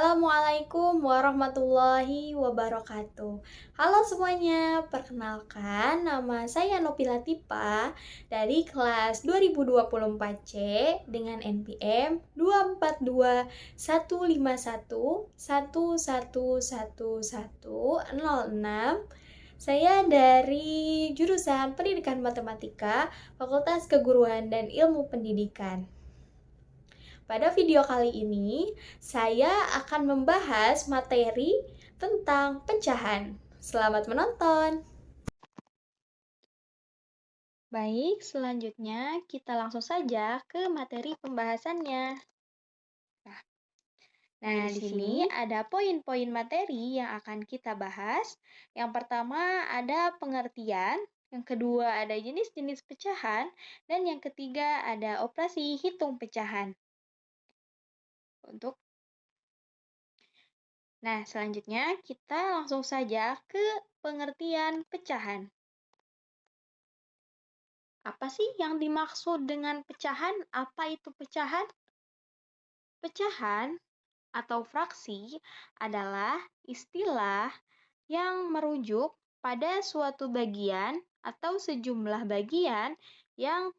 Assalamualaikum warahmatullahi wabarakatuh. Halo semuanya, perkenalkan nama saya Nopi Latifa dari kelas 2024C dengan NPM 24215111106. Saya dari jurusan Pendidikan Matematika, Fakultas Keguruan dan Ilmu Pendidikan. Pada video kali ini, saya akan membahas materi tentang pecahan. Selamat menonton! Baik, selanjutnya kita langsung saja ke materi pembahasannya. Nah, di sini ada poin-poin materi yang akan kita bahas. Yang pertama ada pengertian, yang kedua ada jenis-jenis pecahan, dan yang ketiga ada operasi hitung pecahan. Nah, selanjutnya kita langsung saja ke pengertian pecahan. Apa sih yang dimaksud dengan pecahan? Apa itu pecahan? Pecahan atau fraksi adalah istilah yang merujuk pada suatu bagian atau sejumlah bagian yang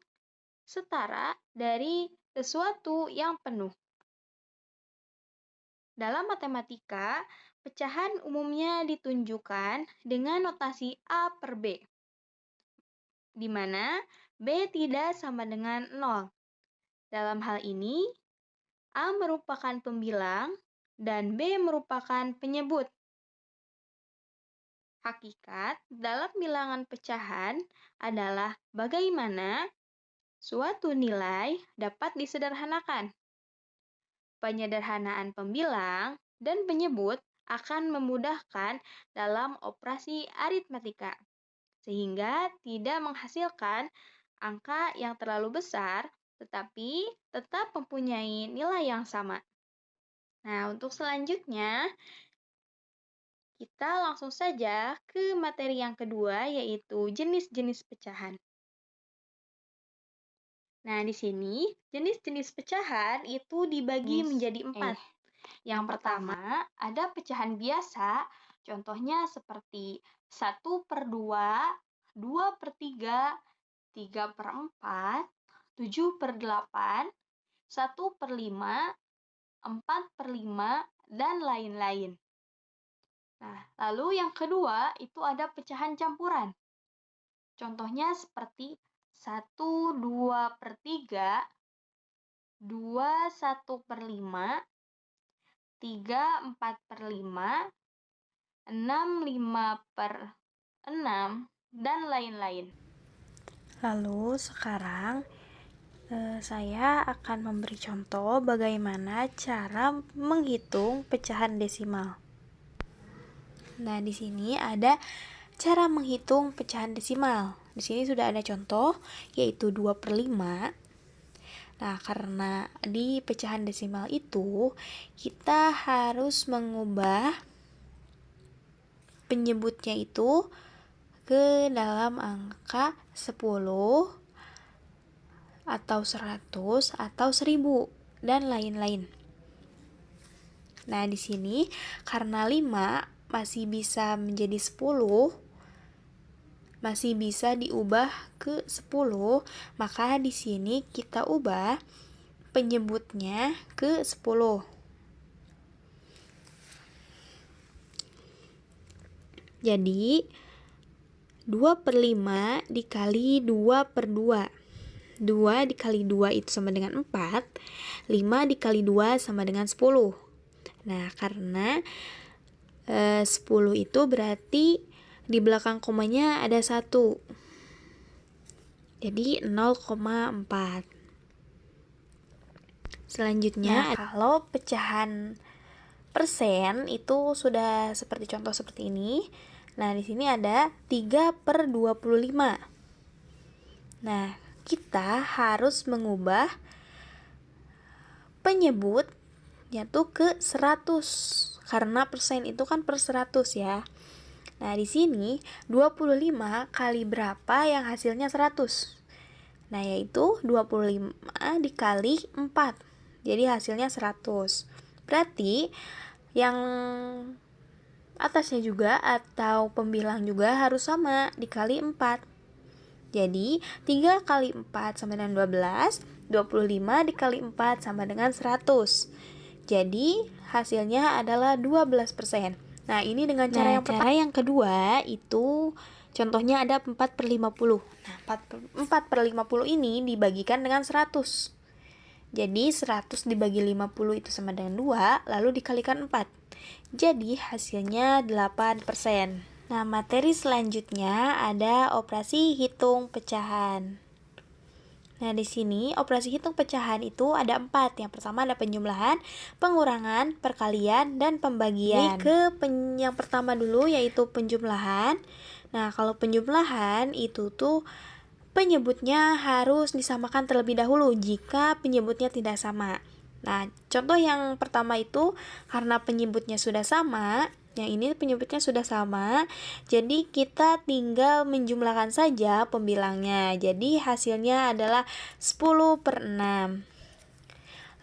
setara dari sesuatu yang penuh. Dalam matematika, pecahan umumnya ditunjukkan dengan notasi A per B, di mana B tidak sama dengan 0. Dalam hal ini, A merupakan pembilang dan B merupakan penyebut. Hakikat dalam bilangan pecahan adalah bagaimana suatu nilai dapat disederhanakan. Penyederhanaan pembilang dan penyebut akan memudahkan dalam operasi aritmatika, sehingga tidak menghasilkan angka yang terlalu besar, tetapi tetap mempunyai nilai yang sama. Nah, untuk selanjutnya, kita langsung saja ke materi yang kedua, yaitu jenis-jenis pecahan. Nah, di sini jenis-jenis pecahan itu dibagi menjadi 4. Yang pertama, ada pecahan biasa, contohnya seperti 1/2, 2/3, 3/4, 7/8, 1/5, 4/5, dan lain-lain. Nah, lalu yang kedua itu ada pecahan campuran. Contohnya seperti 1/2/3, 2/1/5, 3/4/5, 6/5/6, dan lain-lain. Lalu sekarang saya akan memberi contoh bagaimana cara menghitung pecahan desimal. Nah, di sini ada cara menghitung pecahan desimal. Di sini sudah ada contoh, yaitu 2/5. Nah, karena di pecahan desimal itu, kita harus mengubah penyebutnya itu ke dalam angka 10, atau 100, atau 1000, dan lain-lain. Nah, di sini karena 5 masih bisa menjadi 10, masih bisa diubah ke 10, maka di sini kita ubah penyebutnya ke 10. Jadi 2/5 dikali 2/2. 2 dikali 2 itu sama dengan 4, 5 dikali 2 sama dengan 10. Nah, karena 10 itu berarti di belakang komanya ada 1. Jadi 0,4. Selanjutnya, kalau pecahan persen itu sudah seperti contoh seperti ini. Nah, di sini ada 3/25. Nah, kita harus mengubah penyebut yaitu ke 100, karena persen itu kan per 100 ya. Nah, di sini 25 kali berapa yang hasilnya 100? Nah, yaitu 25 dikali 4. Jadi hasilnya 100. Berarti yang atasnya juga atau pembilang juga harus sama, dikali 4. Jadi 3 kali 4 sama dengan 12, 25 dikali 4 sama dengan 100. Jadi hasilnya adalah 12%. Nah, ini dengan cara yang pertama. Cara yang kedua itu contohnya ada 4/50. Nah, 4/50 ini dibagikan dengan 100. Jadi 100 dibagi 50 itu sama dengan 2, lalu dikalikan 4. Jadi hasilnya 8%. Nah, materi selanjutnya ada operasi hitung pecahan. Nah, di sini operasi hitung pecahan itu ada 4. Yang pertama ada penjumlahan, pengurangan, perkalian, dan pembagian. Ini yang pertama dulu yaitu penjumlahan. Nah, kalau penjumlahan itu tuh penyebutnya harus disamakan terlebih dahulu jika penyebutnya tidak sama. Nah, contoh yang pertama itu karena penyebutnya sudah sama, yang ini penyebutnya sudah sama, jadi kita tinggal menjumlahkan saja pembilangnya. Jadi hasilnya adalah 10/6.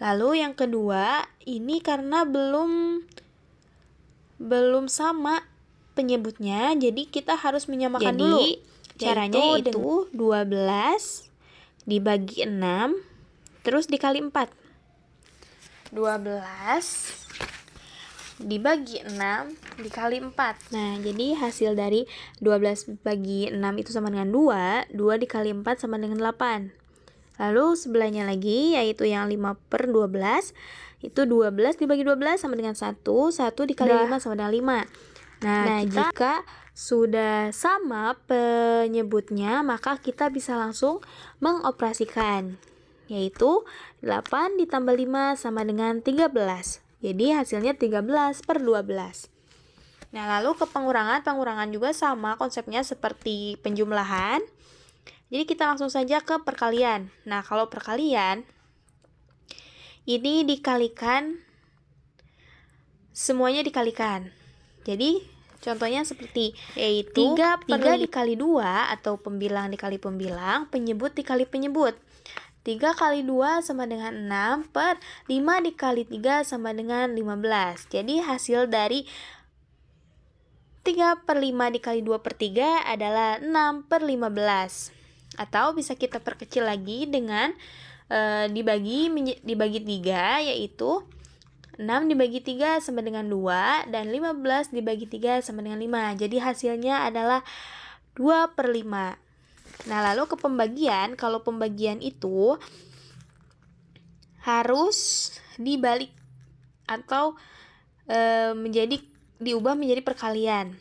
Lalu yang kedua, ini karena belum sama penyebutnya, jadi kita harus menyamakan dulu. Caranya itu 12 dibagi 6 terus dikali 4. 12 dibagi 6 dikali 4. Nah, jadi hasil dari 12 bagi 6 itu sama dengan 2. 2 dikali 4 sama dengan 8. Lalu sebelahnya lagi yaitu yang 5/12. Itu 12 dibagi 12 sama dengan 1. 1 dikali 5 sama dengan 5. Nah, jika sudah sama penyebutnya, maka kita bisa langsung mengoperasikan, yaitu 8 ditambah 5 sama dengan 13. Jadi hasilnya 13/12. Nah, lalu ke pengurangan juga sama konsepnya seperti penjumlahan. Jadi kita langsung saja ke perkalian. Nah, kalau perkalian ini dikalikan, semuanya dikalikan. Jadi contohnya seperti yaitu 3 dikali 2 atau pembilang dikali pembilang, penyebut dikali penyebut. 3 kali 2 sama dengan 6 per 5 dikali 3 sama dengan 15. Jadi hasil dari 3/5 dikali 2/3 adalah 6/15. Atau bisa kita perkecil lagi dengan dibagi 3, yaitu 6 dibagi 3 sama dengan 2 dan 15 dibagi 3 sama dengan 5. Jadi hasilnya adalah 2/5. Nah, lalu ke pembagian, kalau pembagian itu harus dibalik atau diubah menjadi perkalian.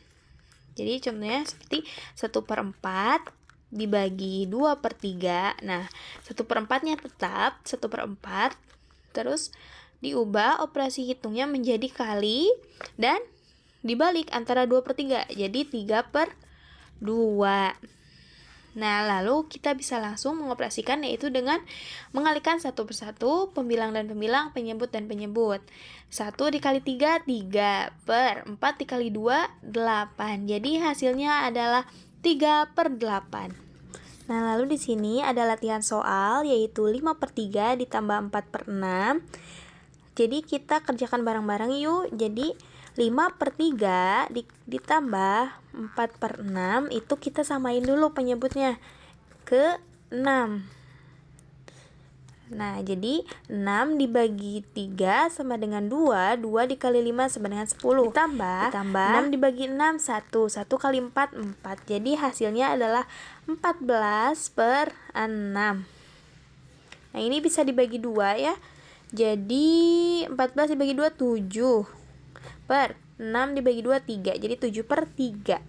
Jadi contohnya seperti 1/4 dibagi 2/3. Nah, 1/4-nya tetap 1/4, terus diubah operasi hitungnya menjadi kali dan dibalik antara 2/3, jadi 3/2. Nah, lalu kita bisa langsung mengoperasikan, yaitu dengan mengalihkan satu persatu pembilang dan pembilang, penyebut dan penyebut. 1 dikali 3, 3 per 4 dikali 2, 8. Jadi hasilnya adalah 3/8. Nah, lalu di sini ada latihan soal, yaitu 5/3 ditambah 4/6. Jadi kita kerjakan bareng-bareng yuk. Jadi 5/3 ditambah 4/6 itu kita samain dulu penyebutnya ke 6. Nah, jadi 6 dibagi 3 sama dengan 2. 2 dikali 5 sama dengan 10. Ditambah 6 dibagi 6, 1. 1 kali 4, 4. Jadi hasilnya adalah 14/6. Nah, ini bisa dibagi 2 ya. Jadi 14 dibagi 2, 7. Per 6 dibagi 2, 3. Jadi 7/3.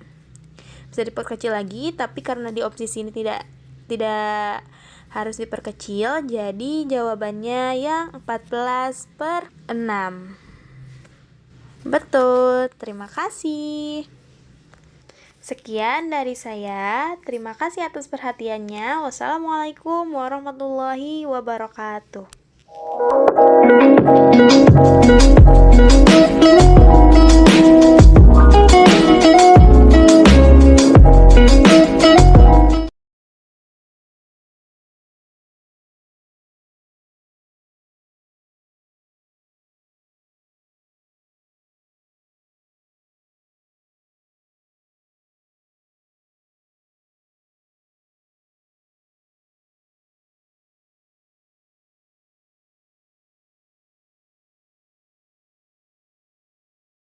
Bisa diperkecil lagi, tapi karena di opsi sini tidak harus diperkecil, jadi jawabannya yang 14/6. Betul, terima kasih. Sekian dari saya. Terima kasih atas perhatiannya. Wassalamualaikum warahmatullahi wabarakatuh.